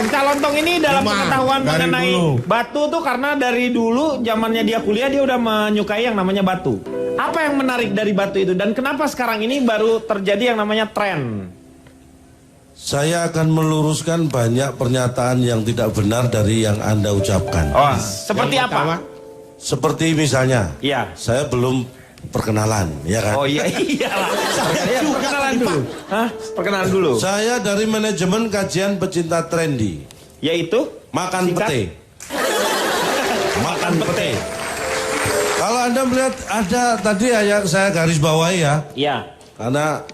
Calontong ini dalam pengetahuan mengenai batu tuh karena dari dulu zamannya dia kuliah dia udah menyukai yang namanya batu. Apa yang menarik dari batu itu dan kenapa sekarang ini baru terjadi yang namanya tren? Saya akan meluruskan banyak pernyataan yang tidak benar dari yang Anda ucapkan. Oh, seperti apa? Seperti misalnya, Iya. saya belum perkenalan, ya kan? Oh iya, iyalah. Perkenalan dulu. Hah? Perkenalan dulu. Saya dari manajemen kajian pecinta trendy. Yaitu? Makan Singkat? pete. Makan pete. Kalau Anda melihat ada tadi yang saya garis bawahi ya. Iya. Karena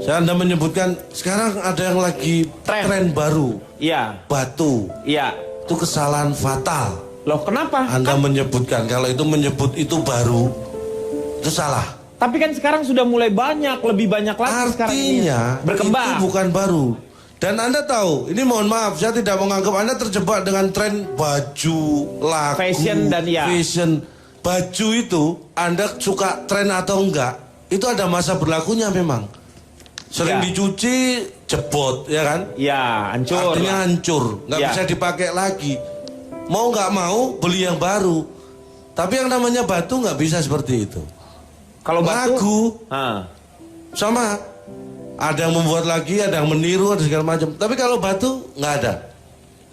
Anda menyebutkan sekarang ada yang lagi tren baru. Iya. Batu. Iya. Itu kesalahan fatal. Loh kenapa? Anda menyebutkan kalau itu menyebut itu baru, itu salah. Tapi kan sekarang sudah mulai banyak, lebih banyak lagi sekarang ini. Artinya Berkembang. itu bukan baru. Dan Anda tahu, ini mohon maaf, saya tidak menganggap Anda terjebak dengan tren baju, lagu, Fashion dan ya. fashion. Baju itu, Anda suka tren atau enggak, itu ada masa berlakunya memang. Sering Ya. dicuci, jebot, ya kan? Ya, hancur. Artinya hancur, nggak Ya. bisa dipakai lagi. Mau nggak mau beli yang baru. Tapi yang namanya batu nggak bisa seperti itu. Kalau batu, Lagu ah, sama, ada yang membuat lagi, ada yang meniru, ada segala macam. Tapi kalau batu nggak ada.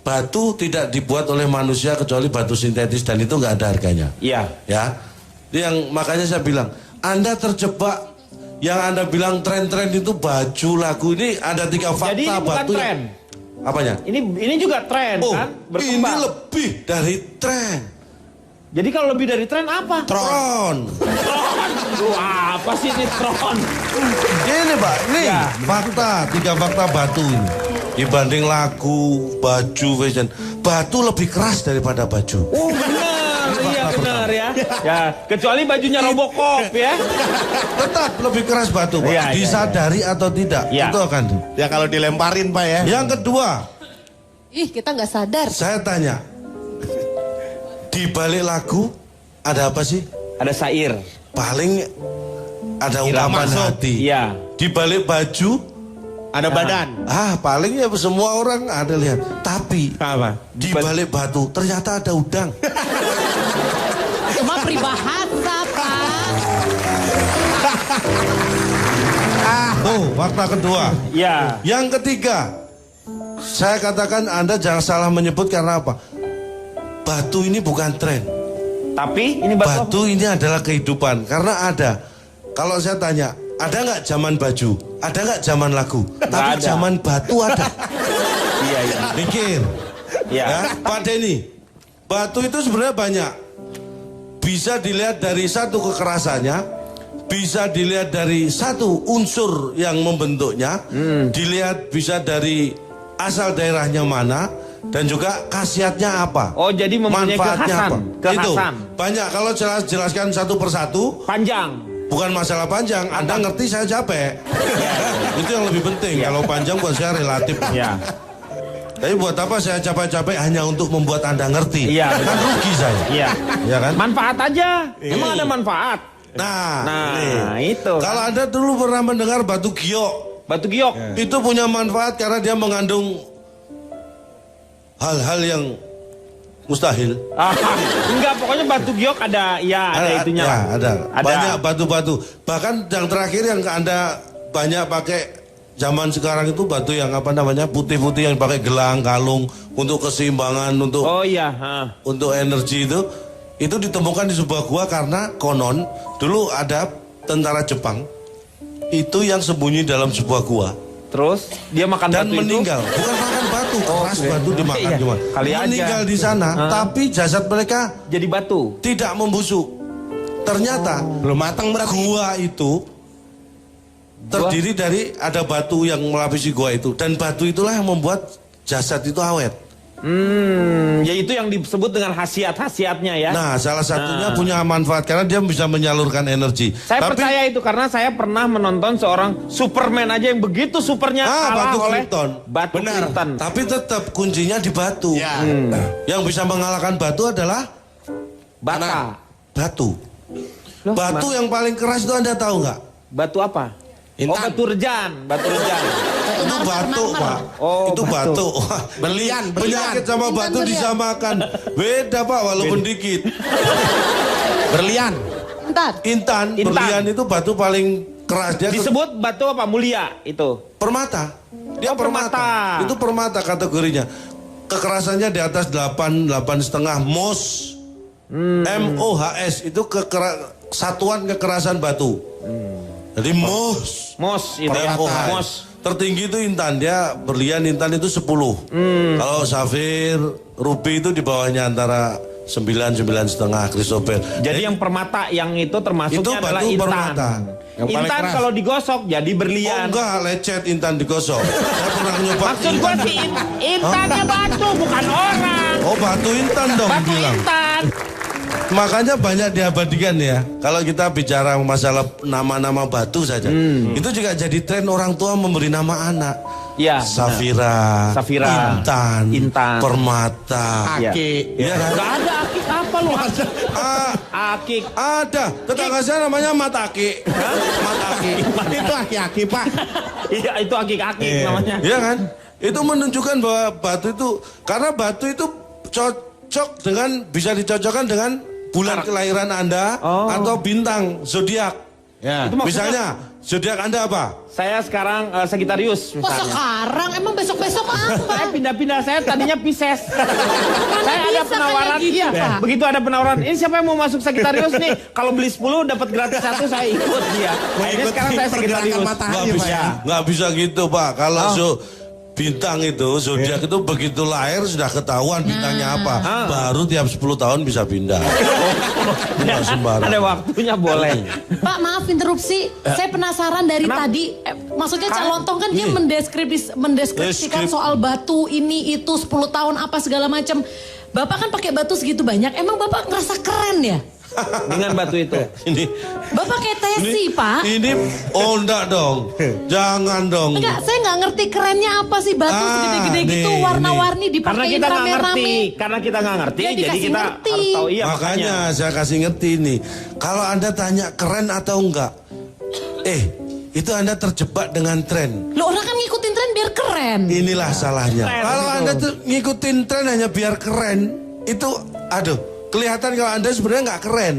Batu tidak dibuat oleh manusia kecuali batu sintetis dan itu nggak ada harganya. iya. Ya, itu yang makanya saya bilang, Anda terjebak. Yang Anda bilang tren-tren itu baju, lagu ini ada 3 fakta. Jadi ini bukan batu tren. Apanya? Ini juga tren Oh, kan? ini Berkembang. lebih dari tren. Jadi kalau lebih dari tren apa? Tron. Tron. Duh, apa sih ini tron? Ini Pak, ini Ya. fakta, 3 fakta batu ini. Dibanding lagu, baju, fashion, batu lebih keras daripada baju. Oh benar, iya benar ya. Ya, kecuali bajunya Robocop ya. Tetap lebih keras batu Pak, Iya, iya, disadari atau tidak, Iya. itu akan. Ya kalau dilemparin Pak ya. Yang kedua, Ih, kita nggak sadar. saya tanya, di balik lagu ada apa sih? Ada syair. Paling ada Irama ungkapan masuk. hati. Iya. Di balik baju, Ada badan. paling ya semua orang ada lihat. Tapi Apa? di balik batu ternyata ada udang. Cuma peribahasa, Pak. Tuh, fakta kedua. Iya. Yang ketiga, saya katakan Anda jangan salah menyebut karena apa? Batu ini bukan tren. Tapi ini batu. Batu ini adalah kehidupan. Karena ada. Kalau saya tanya, ada nggak zaman baju? Ada nggak zaman lagu? Tapi ada. zaman batu ada. Iya, iya. Pikir. Iya. Ya, Pak Denny, batu itu sebenarnya banyak. Bisa dilihat dari satu kekerasannya, bisa dilihat dari satu unsur yang membentuknya, dilihat bisa dari asal daerahnya mana, dan juga khasiatnya apa. Oh, jadi mempunyai Manfaatnya kekhasan. apa. Itu Kekhasan. banyak. Kalau jelaskan satu persatu, Panjang. bukan masalah panjang. Anda ngerti, saya capek. Itu yang lebih penting. Kalau panjang buat saya relatif. Iya. Tapi buat apa saya capek-capek hanya untuk membuat Anda ngerti? Iya. Kan rugi saya. Iya. Ya kan? Manfaat aja. Emang ada manfaat. Nah, Nah, ini. itu. Kalau Anda dulu pernah mendengar batu giok, Batu giok. itu punya manfaat karena dia mengandung hal-hal yang mustahil. Ah, enggak, pokoknya batu giok ada, ya ada itunya. Ya, ada. Ada. Banyak batu-batu. Bahkan yang terakhir yang Anda banyak pakai zaman sekarang itu batu yang apa namanya putih-putih yang pakai gelang, kalung untuk keseimbangan, untuk Oh iya. Ha. untuk energi itu ditemukan di sebuah gua karena konon dulu ada tentara Jepang itu yang sembunyi dalam sebuah gua Terus dia makan dan batu meninggal. Bukan makan batu, keras oke. batu dimakan Iya, cuma. kali aja. Meninggal di sana, tapi jasad mereka itu. Jadi batu. tidak membusuk. Ternyata Belum matang berarti. gua itu terdiri dari ada batu yang melapisi gua itu dan batu itulah yang membuat jasad itu awet. Ya itu yang disebut dengan khasiat-khasiatnya ya. Nah, salah satunya punya manfaat karena dia bisa menyalurkan energi. Saya percaya itu karena saya pernah menonton seorang Superman aja yang begitu supernya kalah batu oleh Krypton. batu Krypton. Tapi tetap kuncinya di batu. Ya. Yang bisa mengalahkan batu adalah Bata. batu. Loh, Batu yang paling keras itu Anda tahu nggak? Batu apa? Oh, batu rejan. Batu Itu marmer, batu, marmer. Pak. Oh, Itu batu. Berlian, Penyakit sama Intan batu berlian. disamakan. Beda, Pak, walaupun dikit. Berlian. Bentar. Intan, berlian itu batu paling keras. Dia Disebut batu apa? Mulia itu. permata. Dia Oh, permata. Itu permata kategorinya. Kekerasannya di atas 8,5 MOS. MOHS itu satuan kekerasan batu. Jadi MOS. Mos itu ya. MOHS. Mos. Tertinggi itu intan, dia berlian intan itu 10. Kalau safir, ruby itu di bawahnya antara 9,5 Christopher. Jadi yang permata yang itu termasuknya Itu adalah batu intan. permata. Yang paling Intan keras. kalau digosok jadi Oh berlian. enggak, lecet intan digosok. Saya pernah nyoba. Maksud gua sih intannya batu bukan orang. Oh batu intan dong Batu bilang. intan. Makanya banyak diabadikan ya. Kalau kita bicara masalah nama-nama batu saja, itu juga jadi tren orang tua memberi nama anak. Ya. Safira, Safira, Intan. Permata. Ya. Aki. Iya kan? Gak ada akik apa lu? Ah, Akik. ada. Tetangga saya namanya Mataki. Mataki. Itu aki-aki, Pak. Iya itu akik-akik Iya. namanya. Iya kan? Itu menunjukkan bahwa batu itu, karena batu itu cocok dengan, bisa dicocokkan dengan bulan kelahiran Anda Oh. atau bintang zodiak. Ya. Itu maksudnya- Misalnya zodiak Anda apa? Saya sekarang Sagittarius Kok misalnya. sekarang? Emang besok-besok Saya apa? pindah-pindah, saya tadinya Pisces. Saya ada bisa penawaran, kayak gitu, iya. Pak? Begitu ada penawaran, ini siapa yang mau masuk Sagittarius nih? Kalau beli 10 dapat gratis 1 saya ikut dia. Nah, ini ikut sekarang saya pergerakan Sagittarius. matahari, Nggak Pak, bisa, ya? nggak bisa gitu Pak. Kalau bintang itu, zodiak itu begitu lahir sudah ketahuan bintangnya apa. Baru tiap 10 tahun bisa pindah. Nggak sembarang. Ada waktunya boleh. Pak, maaf interupsi. Saya penasaran dari Kenapa? tadi. Maksudnya Cak Lontong kan dia mendeskripsikan soal batu ini itu 10 tahun apa segala macam. Bapak kan pakai batu segitu banyak. Emang Bapak ngerasa keren ya? Dengan batu itu. Ini, Bapak kayak Tesi, Pak. ini, oh enggak dong. Jangan dong. Enggak, saya nggak ngerti kerennya apa sih batu segede-gede nih, gitu warna-warni Karena dipakein kita nggak ngerti, rame-rame. karena kita nggak ngerti, Ya, jadi dikasih kita ngerti. harus tahu. Iya Makanya saya kasih ngerti nih. Kalau Anda tanya keren atau enggak, itu Anda terjebak dengan tren. Lo orang kan ngikutin tren biar keren. Inilah salahnya. Tren Kalau itu. Anda tuh ngikutin tren hanya biar keren, itu aduh, kelihatan kalau Anda sebenarnya nggak keren.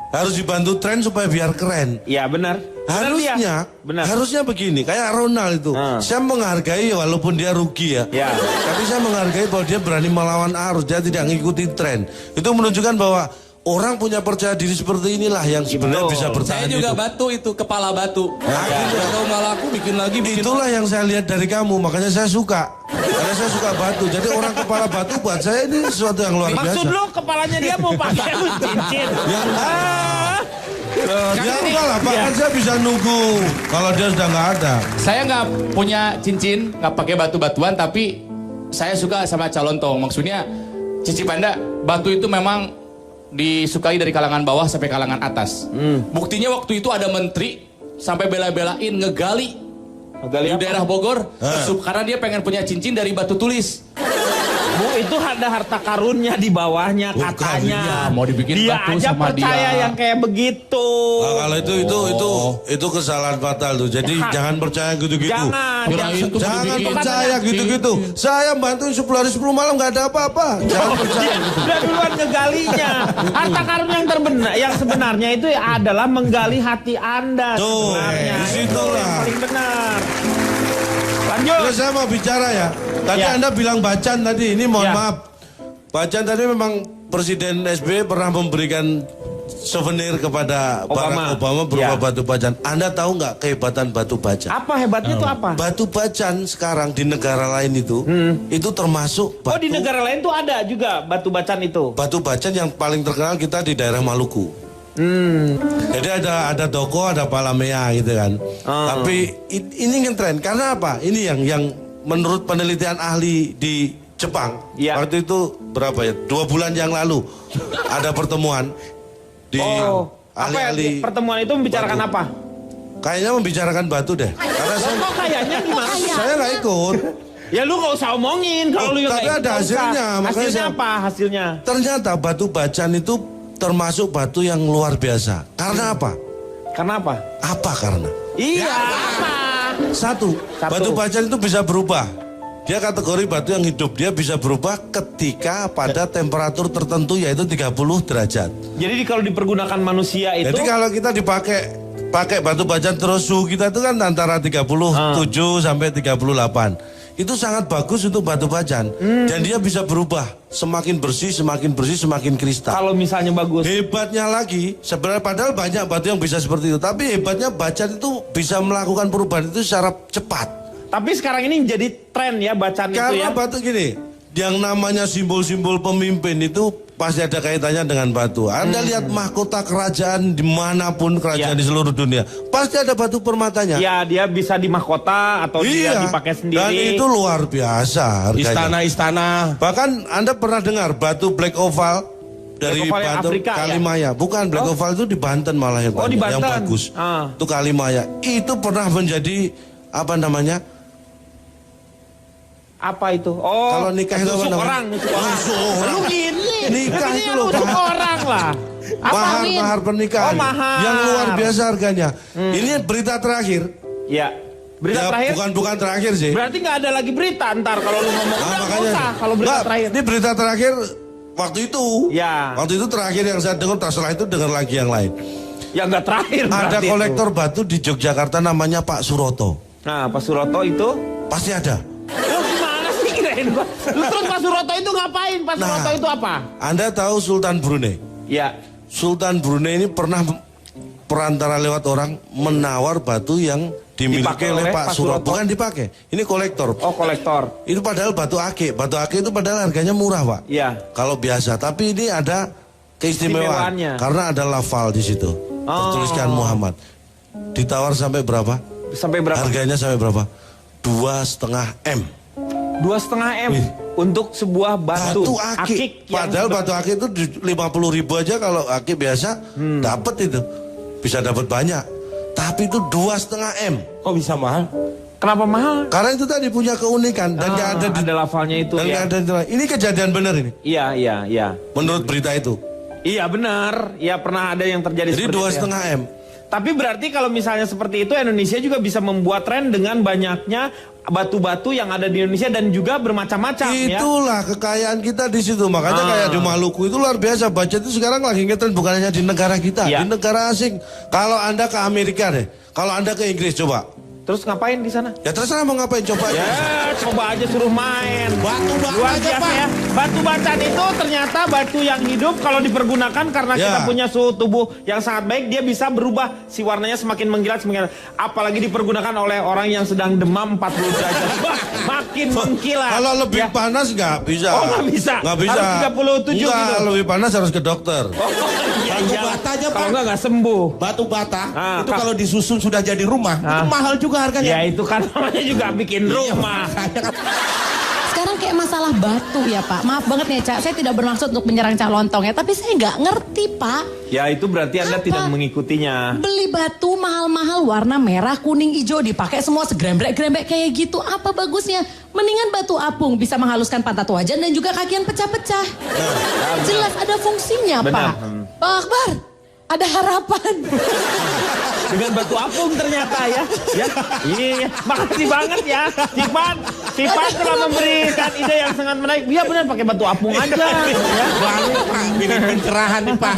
Harus dibantu tren supaya biar keren. Iya benar. Benar dia. Benar. Harusnya begini, kayak Ronald itu. Saya menghargai walaupun dia rugi ya. Ya. Tapi saya menghargai bahwa dia berani melawan arus, dia tidak ngikuti tren. Itu menunjukkan bahwa orang punya percaya diri seperti inilah yang sebenarnya Betul. bisa Saya bertahan juga hidup. batu itu, kepala batu. Nah, gitu. Kalau malah aku bikin lagi, bikin Itulah yang saya lihat dari kamu, makanya saya suka. Karena saya suka batu. Jadi orang kepala batu buat saya ini sesuatu yang luar biasa. Maksud lu kepalanya dia mau pakai cincin? Ya enggak. Ya ini- enggak lah, Pak. Kan saya bisa nunggu kalau dia sudah nggak ada. Saya nggak punya cincin, nggak pakai batu-batuan, tapi saya suka sama calontong. Maksudnya, Cici Panda, batu itu memang disukai dari kalangan bawah sampai kalangan atas. Buktinya waktu itu ada menteri sampai bela-belain ngegali Gali di apa? daerah Bogor, karena dia pengen punya cincin dari batu tulis. Bu, itu ada harta karunnya di bawahnya Bukan, katanya. iya, mau dibikin dia batu aja sama percaya dia. yang kayak begitu. Nah, kalau itu kesalahan fatal tuh. Jadi jangan percaya gitu-gitu. Jangan. Kirain tuh Jangan dibikin percaya cincin. gitu-gitu. Saya bantuin 10 hari 10 malam nggak ada apa-apa. Jangan percaya. Dia udah duluan ngegalinya. Harta karun yang terbenar, yang sebenarnya itu adalah menggali hati Anda Tuh, sebenarnya. disitulah. Itu yang paling benar. Lanjut. Terus saya mau bicara ya. Tadi Ya. Anda bilang Bacan tadi. Ini mohon Ya. maaf. Bacan tadi memang Presiden SBY pernah memberikan souvenir kepada Barack Obama berupa Ya. batu bacan. Anda tahu nggak kehebatan batu bacan? Apa hebatnya itu apa? Batu bacan sekarang di negara lain itu termasuk Oh, di negara lain tuh ada juga batu bacan itu. batu bacan yang paling terkenal kita di daerah Maluku. Jadi ada toko, ada palamea gitu kan. Tapi ini yang tren karena apa? Ini yang menurut penelitian ahli di Jepang. Ya. Waktu itu berapa ya? 2 bulan yang lalu ada pertemuan di Oh, apa ya, ahli-ahli. pertemuan itu membicarakan batu. apa? Kayaknya membicarakan batu deh. Karena Kok kayaknya gimana? saya nggak ikut. Ya lu gak usah omongin kalau lu yang Tapi nggak ada ikut, nggak usah. hasilnya, makanya Hasilnya saya- apa hasilnya? Ternyata batu bacan itu termasuk batu yang luar biasa. Karena apa? Karena apa? Apa karena? Iya. Satu, batu bacan itu bisa berubah. Dia kategori batu yang hidup. Dia bisa berubah ketika pada temperatur tertentu yaitu 30 derajat. Jadi kalau dipergunakan manusia itu. Jadi kalau kita pakai batu bacan terus suhu kita itu kan antara 37 sampai 38. Itu sangat bagus untuk batu bacan. Dan dia bisa berubah. Semakin bersih, semakin kristal. Kalau misalnya bagus. Hebatnya lagi, sebenarnya padahal banyak batu yang bisa seperti itu. Tapi hebatnya bacan itu bisa melakukan perubahan itu secara cepat. Tapi sekarang ini jadi tren ya bacaan itu Karena ya. batu gini, yang namanya simbol-simbol pemimpin itu pasti ada kaitannya dengan batu. Anda lihat mahkota kerajaan dimanapun kerajaan di seluruh dunia, pasti ada batu permatanya. Ya, dia bisa di mahkota atau dia dipakai sendiri. Dan itu luar biasa harganya. Istana-istana. Bahkan Anda pernah dengar batu black oval dari Black oval yang Banten, Afrika, Kalimaya. Bukan, black oval itu di Banten malah yang di banyak, yang Banten. bagus. Ah. Itu Kalimaya. Itu pernah menjadi apa namanya? Apa itu? Oh, Kalau nikah itu apa nusuk namanya? orang, nusuk orang. Nusuk orang. Lu gini. Nikah Ini itu yang loh, nusuk Pak. orang lah. Apa? Mahar pernikahan Oh, mahar. yang luar biasa harganya. Ini berita terakhir. Ya. Berita Ya, terakhir? bukan terakhir sih. Berarti nggak ada lagi berita ntar kalau lu ngomong. Udah, nggak usah kalau berita Nggak, terakhir. ini berita terakhir waktu itu. Ya. Waktu itu terakhir yang saya dengar, setelah itu dengar lagi yang lain. Ya nggak terakhir Ada berarti itu. kolektor batu di Yogyakarta namanya Pak Suroto. Nah, Pak Suroto itu. Pasti ada. Lu gimana sih kirain gua? Lu terus Pak Suroto itu ngapain? Pak Suroto itu apa? Anda tahu Sultan Brunei? Ya. Sultan Brunei ini pernah perantara lewat orang menawar batu yang dimiliki Dipakai oleh oleh Pak Pak Suroto. Suroto. Bukan dipakai, ini kolektor. Oh, kolektor. Itu padahal batu ake. Batu ake itu padahal harganya murah, Pak. Iya. Kalau biasa, tapi ini ada keistimewaan Istimewaannya. karena ada lafal di situ. Tertuliskan Muhammad. Ditawar sampai berapa? Sampai berapa? Harganya sampai berapa? 2,5 M. 2,5 M untuk sebuah batu, Batu akik. Padahal batu akik itu 50.000 aja kalau akik biasa dapat itu. Bisa dapat banyak. Tapi itu 2,5 M. Kok bisa mahal? Kenapa mahal? Karena itu tadi punya keunikan dan nggak ada di, ada lafalnya itu dan ya. nggak ada ini kejadian benar ini. Iya. Menurut berita itu. Iya benar. Ya pernah ada yang terjadi Jadi seperti itu. 2,5 M. Tapi berarti kalau misalnya seperti itu Indonesia juga bisa membuat tren dengan banyaknya batu-batu yang ada di Indonesia dan juga bermacam-macam ya. Itulah kekayaan kita di situ. Makanya kayak di Maluku itu luar biasa. Budget itu sekarang lagi ngetren bukan hanya di negara kita, Iya. di negara asing. Kalau Anda ke Amerika deh, kalau Anda ke Inggris coba. Terus ngapain di sana? Ya terserah mau ngapain coba. Ya, coba aja suruh main. Batu bata Luar aja, biasa Pak. ya. Batu bacan itu ternyata batu yang hidup kalau dipergunakan karena Ya. kita punya suhu tubuh yang sangat baik, dia bisa berubah si warnanya semakin mengkilat semakin. Apalagi dipergunakan oleh orang yang sedang demam 40 derajat. Wah, makin mengkilat. Kalau lebih Ya. panas nggak bisa. Oh, nggak bisa. Nggak bisa. Harus 37 Nggak, gitu. lebih panas harus ke dokter. Oh, iya, Batu iya. bata aja, Kalau Pak. nggak sembuh. Batu bata itu Kak. kalau disusun sudah jadi rumah, itu mahal juga harganya. Ya itu kan namanya juga bikin rumah. Sekarang kayak masalah batu ya Pak. Maaf banget nih Cak, saya tidak bermaksud untuk menyerang Cak Lontong ya. Tapi saya nggak ngerti Pak. Ya itu berarti Anda Apa? tidak mengikutinya. Beli batu mahal-mahal warna merah, kuning, hijau dipakai semua segrembrek-grembrek kayak gitu. Apa bagusnya? Mendingan batu apung bisa menghaluskan pantat wajan dan juga kaki yang pecah-pecah. Jelas ada fungsinya Benar. Pak. Pak Akbar, ada harapan. Dengan batu apung ternyata ya. Ya, iya. Makasih banget ya. Cipan telah memberikan ide yang sangat menarik. Iya benar pakai batu apung aja. Ya. Lalu Pak, bikin pencerahan nih Pak.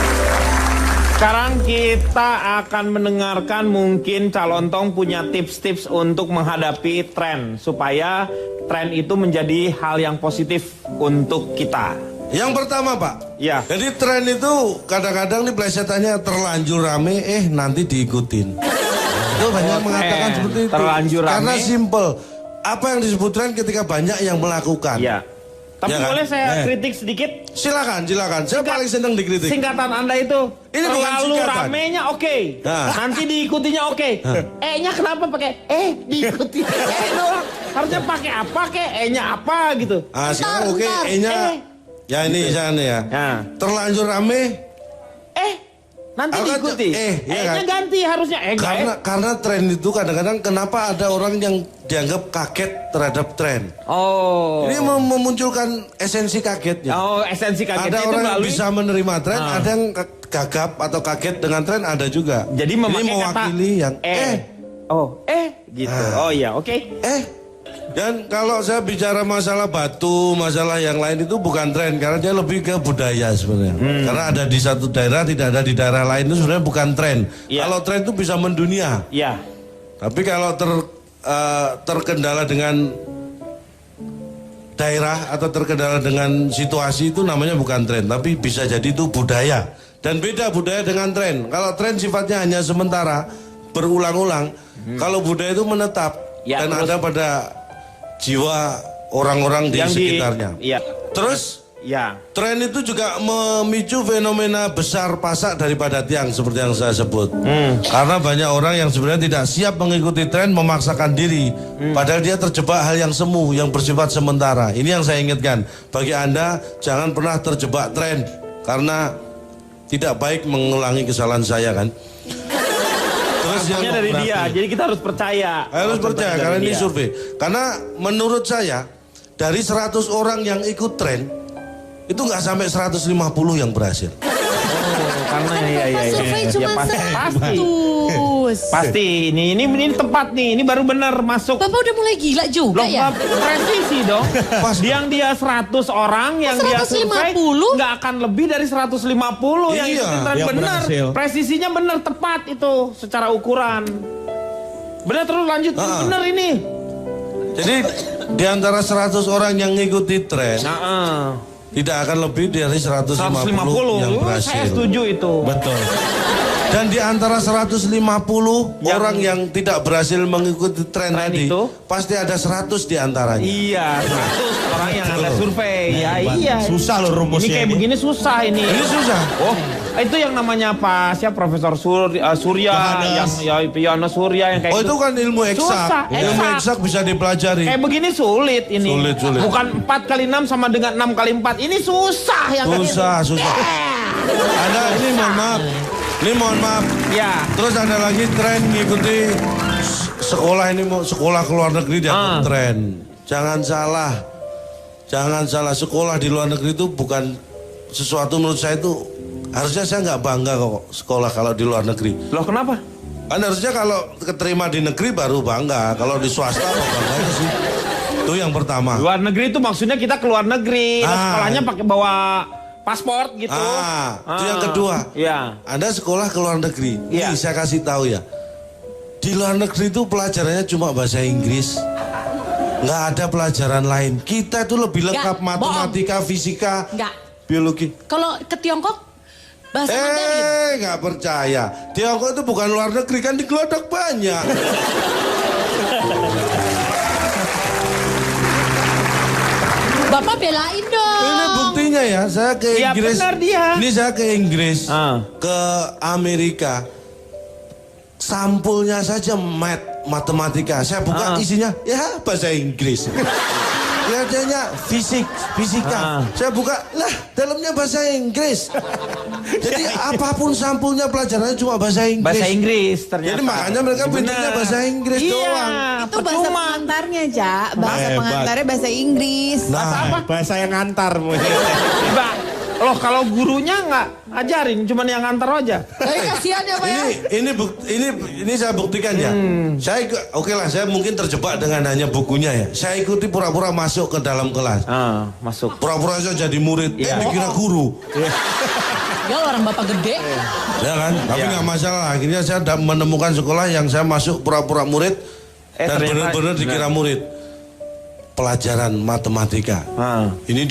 Sekarang kita akan mendengarkan mungkin Calontong punya tips-tips untuk menghadapi tren supaya tren itu menjadi hal yang positif untuk kita. Yang pertama Pak, Ya. jadi tren itu kadang-kadang nih plesetannya terlanjur rame, nanti diikutin. Itu banyak mengatakan seperti itu. terlanjur rame. Karena simple, apa yang disebut tren ketika banyak yang melakukan. Ya. Tapi Ya kan? boleh saya kritik sedikit? Silakan. Saya paling senang dikritik. Singkatan Anda itu Ini bukan terlalu singkatan. ramenya oke. Nah. Nanti diikutinya oke. E-nya kenapa pakai diikuti? Doang. Harusnya pakai apa kek? E-nya apa gitu. Sekarang oke, ntar. E-nya. Ya ini sana ya. Ya. Terlanjur rame. Nanti Aku kan diikuti. iya kan? E-nya ganti harusnya. Karena tren itu kadang-kadang kenapa ada orang yang dianggap kaget terhadap tren. Oh. Ini memunculkan esensi kagetnya. Oh, esensi kagetnya Ada itu orang yang melalui bisa menerima tren, ada yang gagap atau kaget dengan tren, ada juga. jadi ini memakai kata mewakili yang Oh, gitu. Oh iya, oke. Dan kalau saya bicara masalah batu, masalah yang lain itu bukan tren, karena dia lebih ke budaya sebenarnya. Karena ada di satu daerah, tidak ada di daerah lain, itu sebenarnya bukan tren. Iya. Kalau tren itu bisa mendunia. Iya. Tapi kalau terkendala dengan daerah atau terkendala dengan situasi itu namanya bukan tren, tapi bisa jadi itu budaya. Dan beda budaya dengan tren. Kalau tren sifatnya hanya sementara, berulang-ulang. Kalau budaya itu menetap Ya, dan terus- ada pada jiwa orang-orang di Yang sekitarnya. Iya. Terus Ya. tren itu juga memicu fenomena besar pasak daripada tiang seperti yang saya sebut. Karena banyak orang yang sebenarnya tidak siap mengikuti tren, memaksakan diri. Padahal dia terjebak hal yang semu, yang bersifat sementara. Ini yang saya ingatkan. Bagi Anda, jangan pernah terjebak tren. Karena tidak baik mengulangi kesalahan saya kan. Terus Hanya dari dia, jadi kita harus percaya. harus percaya Dari karena ini dia. survei. Karena menurut saya dari 100 orang yang ikut tren itu nggak sampai 150 yang berhasil. Karena iya. Survei Ya, cuma pasti. 100. Pasti, ini tepat nih, ini baru benar masuk. Bapak udah mulai gila juga Loh, ya? presisi dong. Pas. Yang dia 100 orang, yang dia survei 150? nggak akan lebih dari 150 yang Iya, ikutin tren. yang Benar, berhasil. presisinya benar, tepat itu secara ukuran. Benar, terus lanjut, benar ini. Jadi di antara 100 orang yang ngikuti tren Nah, tidak akan lebih dari 150 yang berhasil. Saya setuju itu. Betul. Dan di antara 150 orang yang tidak berhasil mengikuti tren Tren tadi, itu? pasti ada 100 di antaranya. Iya, 100 orang yang Anda survei. Ya iya. Susah loh Ini rumusnya kayak ini. begini susah ini. Ini susah. Oh, itu yang namanya apa? Siapa Profesor Surya Yohanes. yang Yohanes Surya yang kayak Oh gitu. itu kan ilmu eksak. Susah, Ilmu eksak. eksak bisa dipelajari. Kayak begini sulit ini. Sulit. Bukan 4 kali 6 sama dengan 6 kali 4. Ini susah yang Susah. Ada ini mohon maaf. Ini mohon maaf. Ya. Terus ada lagi tren ngikuti sekolah ini mau sekolah ke luar negeri dianggap tren. Jangan salah sekolah di luar negeri itu bukan sesuatu menurut saya itu harusnya saya nggak bangga kok sekolah kalau di luar negeri. Loh kenapa? Kan harusnya kalau keterima di negeri baru bangga. Kalau di swasta apa bangganya sih? Itu yang pertama. Luar negeri itu maksudnya kita ke luar negeri. Terus Ah. sekolahnya pakai bawa paspor gitu. Itu yang kedua. Iya. Anda sekolah ke luar negeri. Iya. Nih saya kasih tahu ya. Di luar negeri itu pelajarannya cuma bahasa Inggris. Nggak ada pelajaran lain. Kita itu lebih lengkap Nggak, matematika, fisika, Enggak. biologi. Kalau ke Tiongkok, bahasa Mandarin. Nggak percaya. Tiongkok itu bukan luar negeri kan di Glodok banyak. Bapak belain dong. Ini buktinya ya. Saya ke Iya, Inggris. benar dia. Ini saya ke Inggris, ke Amerika. Sampulnya saja matematika. Saya buka isinya ya bahasa Inggris. Kelihatannya fisika. Saya buka, lah dalamnya bahasa Inggris. Jadi apapun sampulnya pelajarannya cuma bahasa Inggris. Bahasa Inggris ternyata. Jadi makanya mereka pintarnya Benar. bahasa Inggris Iya, doang. Itu bahasa percuma. pengantarnya, Cak. Bahasa Hebat. pengantarnya bahasa Inggris. Nah, Bahasa yang ngantar. Mbak, loh kalau gurunya nggak ajarin, cuman yang ngantar aja. Tapi kasihan ya Pak ya. ini saya buktikan ya. Saya oke lah, saya mungkin terjebak dengan hanya bukunya ya. Saya ikuti pura-pura masuk ke dalam kelas. Masuk. Pura-pura saya jadi murid, Iya. dikira guru. Ya orang bapak gede. Ya kan? Tapi nggak masalah. Akhirnya saya menemukan sekolah yang saya masuk pura-pura murid dan ternyata benar-benar dikira murid. Pelajaran matematika. Ini